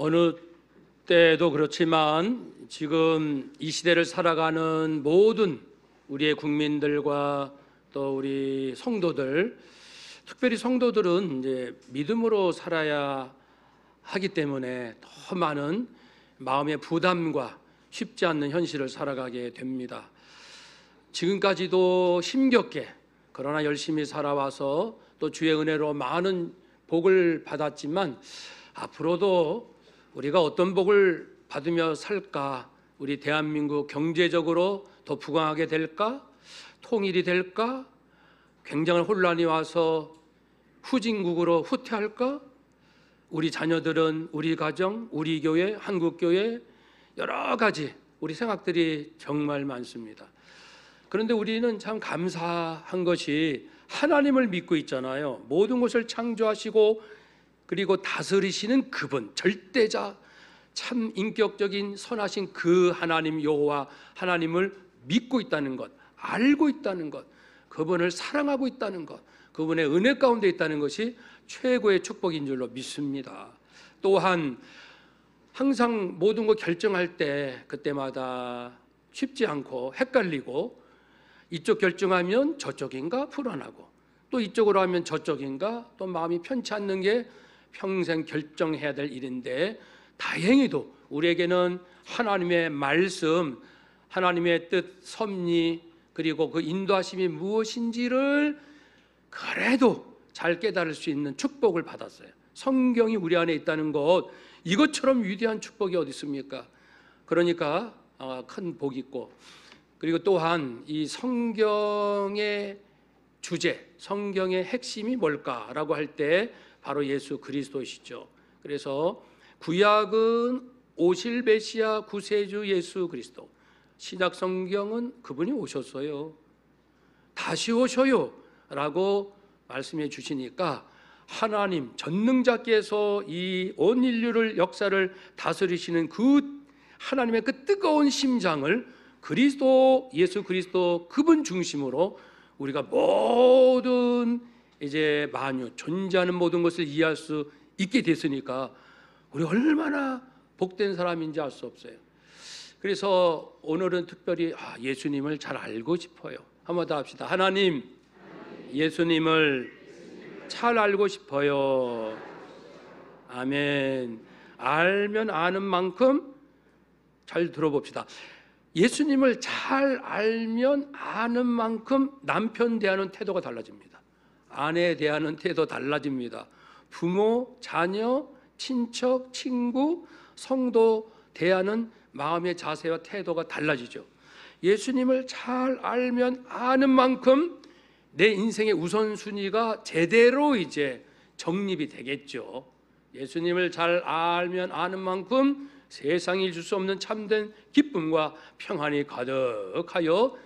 어느 때도 그렇지만 지금 이 시대를 살아가는 모든 우리의 국민들과 또 우리 성도들, 특별히 성도들은 이제 믿음으로 살아야 하기 때문에 더 많은 마음의 부담과 쉽지 않는 현실을 살아가게 됩니다. 지금까지도 힘겹게 그러나 열심히 살아와서 또 주의 은혜로 많은 복을 받았지만 앞으로도 우리가 어떤 복을 받으며 살까? 우리 대한민국 경제적으로 더 부강하게 될까? 통일이 될까? 굉장한 혼란이 와서 후진국으로 후퇴할까? 우리 자녀들은 우리 가정, 우리 교회, 한국교회 여러 가지 우리 생각들이 정말 많습니다. 그런데 우리는 참 감사한 것이 하나님을 믿고 있잖아요. 모든 것을 창조하시고 그리고 다스리시는 그분, 절대자, 참 인격적인 선하신 그 하나님 여호와 하나님을 믿고 있다는 것, 알고 있다는 것, 그분을 사랑하고 있다는 것, 그분의 은혜 가운데 있다는 것이 최고의 축복인 줄로 믿습니다. 또한 항상 모든 것 결정할 때 그때마다 쉽지 않고 헷갈리고 이쪽 결정하면 저쪽인가 불안하고 또 이쪽으로 하면 저쪽인가 또 마음이 편치 않는 게 평생 결정해야 될 일인데 다행히도 우리에게는 하나님의 말씀, 하나님의 뜻, 섭리 그리고 그 인도하심이 무엇인지를 그래도 잘 깨달을 수 있는 축복을 받았어요. 성경이 우리 안에 있다는 것, 이것처럼 위대한 축복이 어디 있습니까? 그러니까 큰 복이 있고, 그리고 또한 이 성경의 주제, 성경의 핵심이 뭘까라고 할 때 바로 예수 그리스도이시죠. 그래서 구약은 오실 메시아 구세주 예수 그리스도, 신약 성경은 그분이 오셨어요. 다시 오셔요 라고 말씀해 주시니까 하나님 전능자께서 이 온 인류를 역사를 다스리시는 그 하나님의 그 뜨거운 심장을 그리스도 예수 그리스도 그분 중심으로 우리가 모든 이제 만유 존재하는 모든 것을 이해할 수 있게 됐으니까 우리 얼마나 복된 사람인지 알 수 없어요. 그래서 오늘은 특별히 예수님을 잘 알고 싶어요. 한번 더 합시다. 하나님, 예수님을 잘 알고 싶어요. 아멘. 알면 아는 만큼 잘 들어봅시다. 예수님을 잘 알면 아는 만큼 남편 대하는 태도가 달라집니다. 아내 대하는 태도 달라집니다. 부모, 자녀, 친척, 친구, 성도 대하는 마음의 자세와 태도가 달라지죠. 예수님을 잘 알면 아는 만큼 내 인생의 우선순위가 제대로 이제 정립이 되겠죠. 예수님을 잘 알면 아는 만큼 세상이 줄 수 없는 참된 기쁨과 평안이 가득하여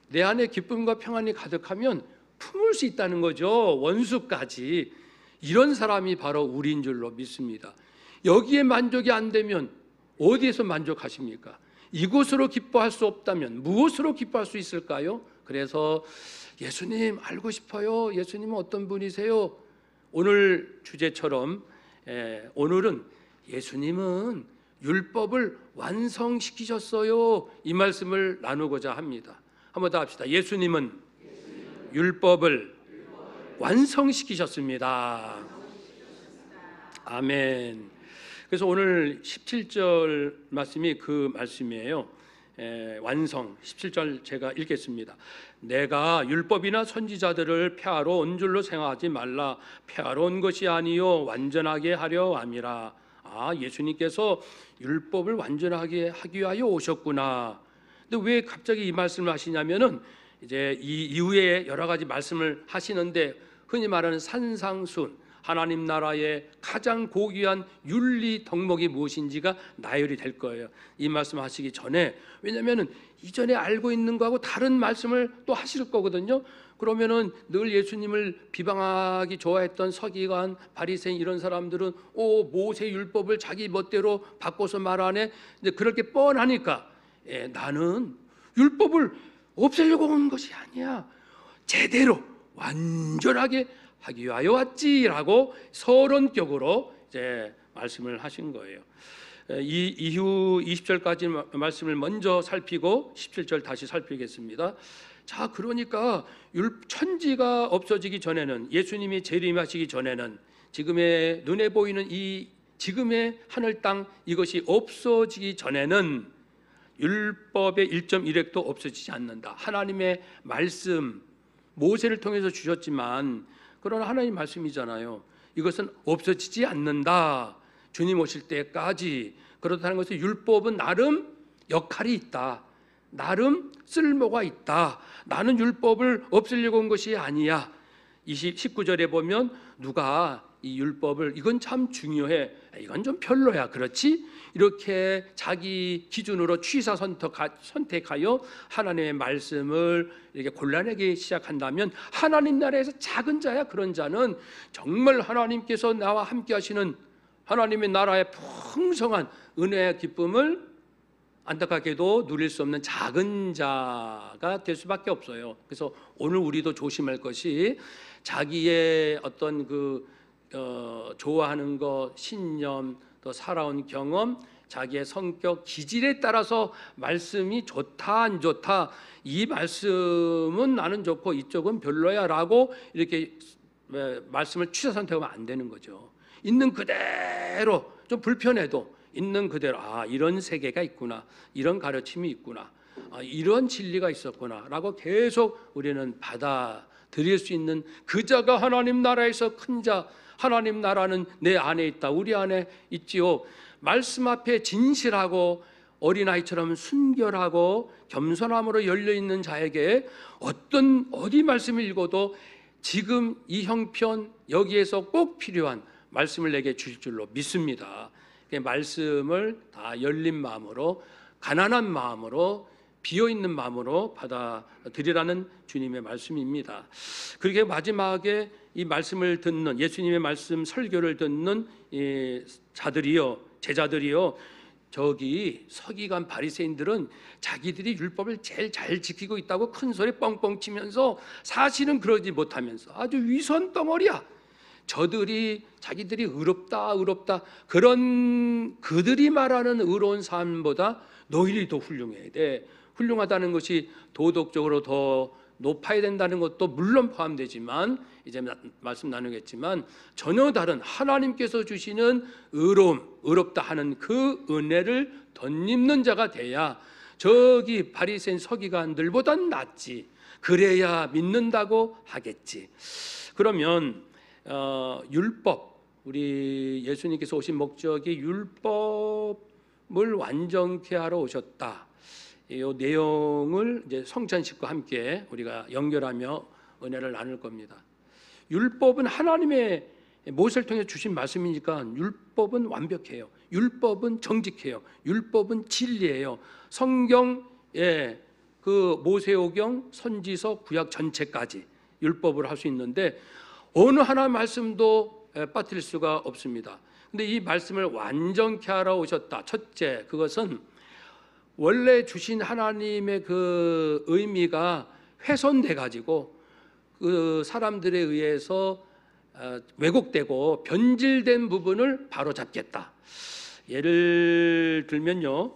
내 안에 기쁨과 평안이 가득하면 품을 수 있다는 거죠. 원수까지. 이런 사람이 바로 우리인 줄로 믿습니다. 여기에 만족이 안 되면 어디에서 만족하십니까? 이곳으로 기뻐할 수 없다면 무엇으로 기뻐할 수 있을까요? 그래서 예수님 알고 싶어요. 예수님은 어떤 분이세요? 오늘 주제처럼 오늘은 예수님은 율법을 완성시키셨어요. 이 말씀을 나누고자 합니다. 한번 더 합시다. 예수님은 율법을 완성시키셨습니다. 아멘. 그래서 오늘 17절 말씀이 그 말씀이에요. 완성 17절 제가 읽겠습니다. 내가 율법이나 선지자들을 폐하러 온 줄로 생각하지 말라. 폐하러 온 것이 아니요 완전하게 하려 함이라. 예수님께서 율법을 완전하게 하기 위하여 오셨구나. 근데 왜 갑자기 이 말씀을 하시냐면은 이제 이 이후에 여러 가지 말씀을 하시는데 흔히 말하는 산상순, 하나님 나라의 가장 고귀한 윤리 덕목이 무엇인지가 나열이 될 거예요. 이 말씀하시기 전에, 왜냐하면 이전에 알고 있는 거하고 다른 말씀을 또 하실 거거든요. 그러면은 늘 예수님을 비방하기 좋아했던 서기관, 바리새인 이런 사람들은 모세 율법을 자기 멋대로 바꿔서 말하네. 근데 그럴 게 뻔하니까 나는 율법을 없애려고 온 것이 아니야. 제대로 완전하게 하기 위하여 왔지라고 서론격으로 이제 말씀을 하신 거예요. 이 이후 20절까지 말씀을 먼저 살피고 17절 다시 살피겠습니다. 자, 그러니까 천지가 없어지기 전에는, 예수님이 재림하시기 전에는, 지금의 눈에 보이는 이 지금의 하늘 땅 이것이 없어지기 전에는 율법의 1.1획도 없어지지 않는다. 하나님의 말씀, 모세를 통해서 주셨지만, 그러나 하나님 말씀이잖아요. 이것은 없어지지 않는다. 주님 오실 때까지. 그렇다는 것은 율법은 나름 역할이 있다. 나름 쓸모가 있다. 나는 율법을 없애려고 온 것이 아니야. 19절에 보면 누가 이 율법을 이건 참 중요해, 이건 좀 별로야, 그렇지? 이렇게 자기 기준으로 취사 선택하여 하나님의 말씀을 이렇게 골라내기 시작한다면, 하나님 나라에서 작은 자야, 그런 자는 정말 하나님께서 나와 함께 하시는 하나님의 나라의 풍성한 은혜의 기쁨을 안타깝게도 누릴 수 없는 작은 자가 될 수밖에 없어요. 그래서 오늘 우리도 조심할 것이, 자기의 어떤 좋아하는 것, 신념, 또 살아온 경험, 자기의 성격, 기질에 따라서 말씀이 좋다 안 좋다, 이 말씀은 나는 좋고 이쪽은 별로야 라고 이렇게 말씀을 취사 선택하면 안 되는 거죠. 있는 그대로, 좀 불편해도 있는 그대로, 이런 세계가 있구나, 이런 가르침이 있구나, 이런 진리가 있었구나 라고 계속 우리는 받아들일 수 있는, 그자가 하나님 나라에서 큰 자, 하나님 나라는 내 안에 있다, 우리 안에 있지요. 말씀 앞에 진실하고 어린아이처럼 순결하고 겸손함으로 열려있는 자에게 어디 말씀을 읽어도 지금 이 형편 여기에서 꼭 필요한 말씀을 내게 주실 줄로 믿습니다. 말씀을 다 열린 마음으로, 가난한 마음으로, 비어있는 마음으로 받아들이라는 주님의 말씀입니다. 그렇게 마지막에 이 말씀을 듣는, 예수님의 말씀 설교를 듣는 이 제자들이요, 저기 서기관 바리새인들은 자기들이 율법을 제일 잘 지키고 있다고 큰 소리 뻥뻥 치면서 사실은 그러지 못하면서 아주 위선 덩어리야. 자기들이 의롭다 그런 그들이 말하는 의로운 삶보다 너희들이 더 훌륭해야 돼. 훌륭하다는 것이 도덕적으로 더 높아야 된다는 것도 물론 포함되지만, 이제 말씀 나누겠지만, 전혀 다른 하나님께서 주시는 의롭다 하는 그 은혜를 덧입는 자가 돼야 저기 바리새인 서기관들보단 낫지. 그래야 믿는다고 하겠지. 그러면 율법, 우리 예수님께서 오신 목적이 율법을 완전케 하러 오셨다. 이 내용을 이제 성찬식과 함께 우리가 연결하며 은혜를 나눌 겁니다. 율법은 하나님의 모세를 통해 주신 말씀이니까 율법은 완벽해요. 율법은 정직해요. 율법은 진리예요. 성경의 그 모세오경, 선지서, 구약 전체까지 율법을 할 수 있는데 어느 하나 말씀도 빠뜨릴 수가 없습니다. 근데 이 말씀을 완전케 하러 오셨다. 첫째, 그것은 원래 주신 하나님의 그 의미가 훼손돼 가지고 그 사람들에 의해서 왜곡되고 변질된 부분을 바로 잡겠다. 예를 들면요,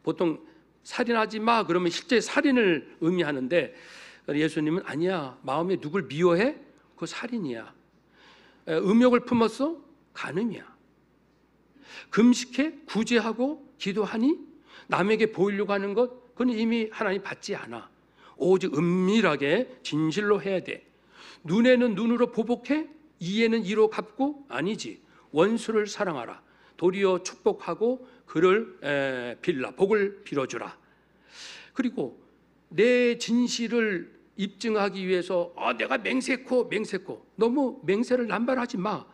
보통 살인하지 마 그러면 실제 살인을 의미하는데, 예수님은 아니야, 마음에 누굴 미워해? 그거 살인이야. 음욕을 품었어? 간음이야. 금식해? 구제하고 기도하니? 남에게 보이려고 하는 것? 그건 이미 하나님 받지 않아. 오직 은밀하게 진실로 해야 돼. 눈에는 눈으로 보복해? 이에는 이로 갚고? 아니지. 원수를 사랑하라. 도리어 축복하고 그를 빌라, 복을 빌어주라. 그리고 내 진실을 입증하기 위해서 내가 맹세코 너무 맹세를 남발하지 마.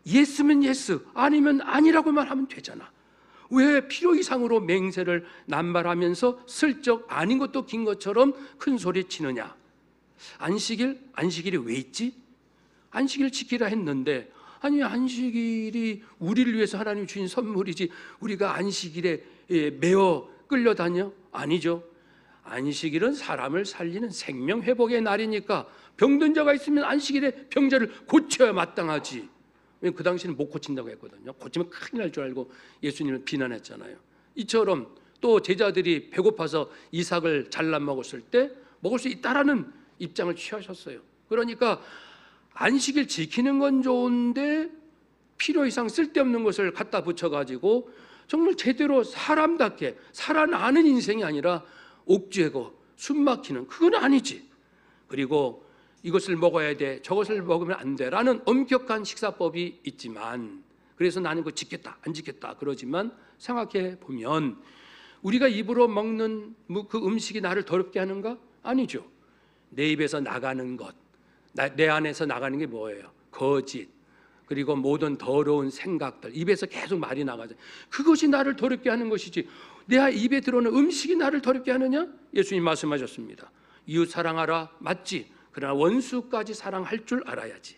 예스면 예스, 아니면 아니라고만 하면 되잖아. 왜 필요 이상으로 맹세를 남발하면서 슬쩍 아닌 것도 긴 것처럼 큰 소리 치느냐. 안식일이 왜 있지? 안식일 지키라 했는데, 아니 안식일이 우리를 위해서 하나님 주신 선물이지 우리가 안식일에 매어 끌려다녀? 아니죠. 안식일은 사람을 살리는 생명 회복의 날이니까 병든 자가 있으면 안식일에 병자를 고쳐야 마땅하지. 그 당시에는 못 고친다고 했거든요. 고치면 큰일 날 줄 알고 예수님을 비난했잖아요. 이처럼 또 제자들이 배고파서 이삭을 잘라 먹었을 때 먹을 수 있다라는 입장을 취하셨어요. 그러니까 안식일 지키는 건 좋은데 필요 이상 쓸데없는 것을 갖다 붙여가지고 정말 제대로 사람답게 살아나는 인생이 아니라 옥죄고 숨막히는, 그건 아니지. 그리고 이것을 먹어야 돼, 저것을 먹으면 안 돼라는 엄격한 식사법이 있지만, 그래서 나는 그거 지켰다 안 지켰다 그러지만 생각해 보면 우리가 입으로 먹는 그 음식이 나를 더럽게 하는가? 아니죠. 내 입에서 나가는 것, 내 안에서 나가는 게 뭐예요? 거짓, 그리고 모든 더러운 생각들, 입에서 계속 말이 나가죠. 그것이 나를 더럽게 하는 것이지 내 입에 들어오는 음식이 나를 더럽게 하느냐? 예수님 말씀하셨습니다. 이웃 사랑하라, 맞지? 그러나 원수까지 사랑할 줄 알아야지.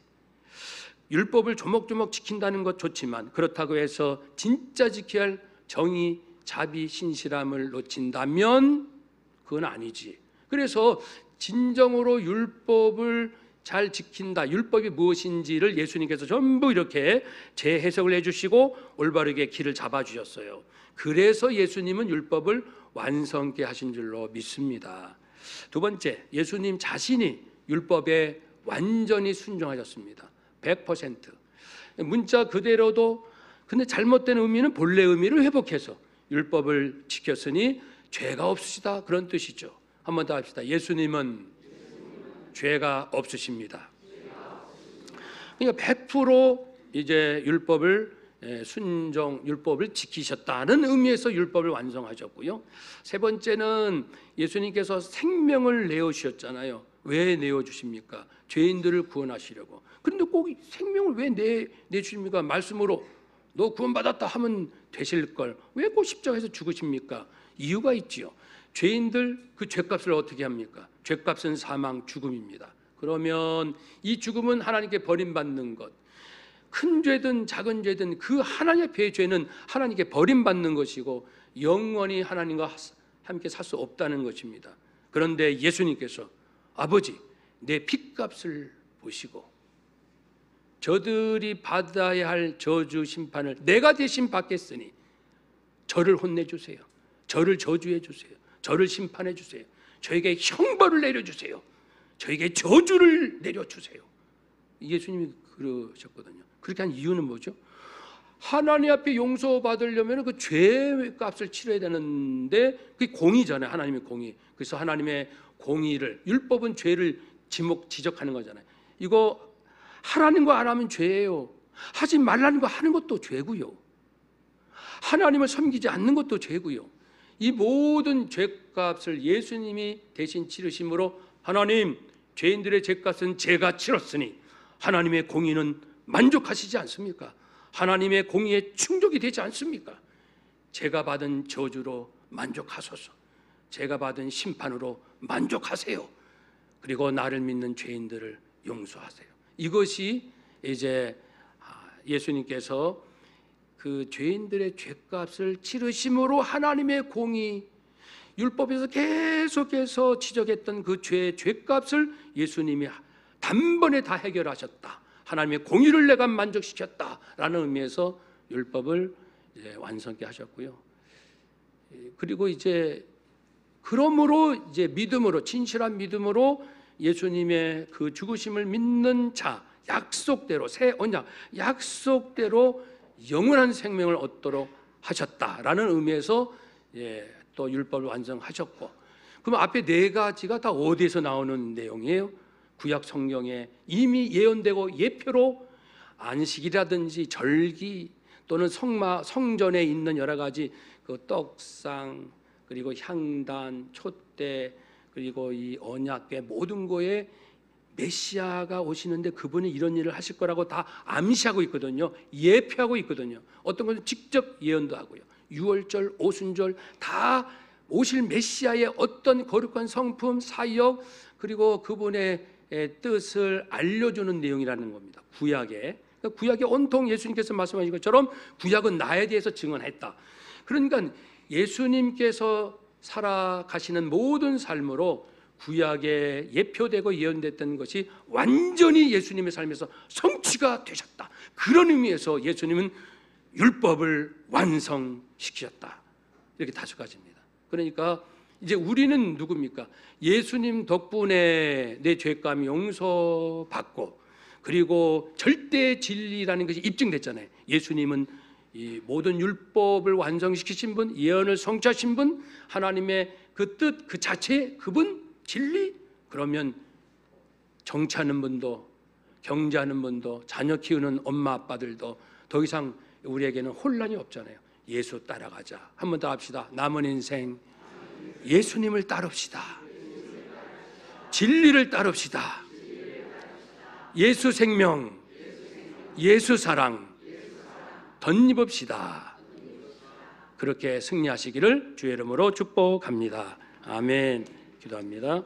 율법을 조목조목 지킨다는 것 좋지만 그렇다고 해서 진짜 지켜야 할 정의, 자비, 신실함을 놓친다면 그건 아니지. 그래서 진정으로 율법을 잘 지킨다, 율법이 무엇인지를 예수님께서 전부 이렇게 재해석을 해주시고 올바르게 길을 잡아주셨어요. 그래서 예수님은 율법을 완성케 하신 줄로 믿습니다. 두 번째, 예수님 자신이 율법에 완전히 순종하셨습니다. 100%. 문자 그대로도, 근데 잘못된 의미는 본래 의미를 회복해서 율법을 지켰으니 죄가 없으시다, 그런 뜻이죠. 한 번 더 합시다. 예수님은 죄가 없으십니다. 그러니까 100% 이제 율법을 율법을 지키셨다는 의미에서 율법을 완성하셨고요. 세 번째는 예수님께서 생명을 내어주셨잖아요. 왜 내어주십니까? 죄인들을 구원하시려고. 그런데 꼭 생명을 왜 내주십니까? 말씀으로 너 구원받았다 하면 되실 걸 왜 꼭 십자가에서 죽으십니까? 이유가 있지요. 죄인들 그 죄값을 어떻게 합니까? 죄값은 사망, 죽음입니다. 그러면 이 죽음은 하나님께 버림받는 것, 큰 죄든 작은 죄든 그 하나님 앞의 죄는 하나님께 버림받는 것이고 영원히 하나님과 함께 살 수 없다는 것입니다. 그런데 예수님께서 아버지, 내 핏값을 보시고 저들이 받아야 할 저주 심판을 내가 대신 받겠으니 저를 혼내주세요. 저를 저주해 주세요. 저를 심판해 주세요. 저에게 형벌을 내려주세요. 저에게 저주를 내려주세요. 예수님이 그러셨거든요. 그렇게 한 이유는 뭐죠? 하나님 앞에 용서받으려면 그 죄값을 치러야 되는데 그게 공의잖아요. 하나님의 공의. 그래서 하나님의 공의를, 율법은 죄를 지적하는 거잖아요. 이거 하라는 거 안 하면 죄예요. 하지 말라는 거 하는 것도 죄고요. 하나님을 섬기지 않는 것도 죄고요. 이 모든 죄값을 예수님이 대신 치르심으로 하나님, 죄인들의 죄값은 제가 치렀으니 하나님의 공의는 만족하시지 않습니까? 하나님의 공의에 충족이 되지 않습니까? 제가 받은 저주로 만족하소서. 제가 받은 심판으로 만족하세요. 그리고 나를 믿는 죄인들을 용서하세요. 이것이 이제 예수님께서 그 죄인들의 죄값을 치르심으로 하나님의 공의, 율법에서 계속해서 지적했던 그 죄값을 예수님이 단번에 다 해결하셨다. 하나님의 공의를 내가 만족시켰다라는 의미에서 율법을 이제 완성케 하셨고요. 그리고 이제 그러므로 이제 믿음으로, 진실한 믿음으로 예수님의 그 죽으심을 믿는 자, 약속대로, 새 언약 약속대로 영원한 생명을 얻도록 하셨다라는 의미에서 또 율법을 완성하셨고, 그럼 앞에 네 가지가 다 어디에서 나오는 내용이에요? 구약 성경에 이미 예언되고 예표로 안식이라든지 절기 또는 성전에 있는 여러 가지 그 떡상, 그리고 향단, 촛대, 그리고 이 언약궤 모든 거에 메시아가 오시는데 그분이 이런 일을 하실 거라고 다 암시하고 있거든요. 예표하고 있거든요. 어떤 것은 직접 예언도 하고요. 유월절, 오순절 다 오실 메시아의 어떤 거룩한 성품, 사역, 그리고 그분의 뜻을 알려주는 내용이라는 겁니다. 구약에. 구약에 온통 예수님께서 말씀하신 것처럼 구약은 나에 대해서 증언했다. 그러니까 예수님께서 살아가시는 모든 삶으로 구약에 예표되고 예언됐던 것이 완전히 예수님의 삶에서 성취가 되셨다. 그런 의미에서 예수님은 율법을 완성시키셨다. 이렇게 다섯 가지입니다. 그러니까 이제 우리는 누굽니까? 예수님 덕분에 내 죄감이 용서받고 그리고 절대 진리라는 것이 입증됐잖아요. 예수님은 이 모든 율법을 완성시키신 분, 예언을 성취하신 분, 하나님의 그 뜻, 그 자체, 그분, 진리. 그러면 정치하는 분도, 경제하는 분도, 자녀 키우는 엄마 아빠들도 더 이상 우리에게는 혼란이 없잖아요. 예수 따라가자. 한 번 더 합시다. 남은 인생 예수님을 따릅시다. 진리를 따릅시다. 예수 생명, 예수 사랑 덧입읍시다. 그렇게 승리하시기를 주의 이름으로 축복합니다. 아멘. 기도합니다.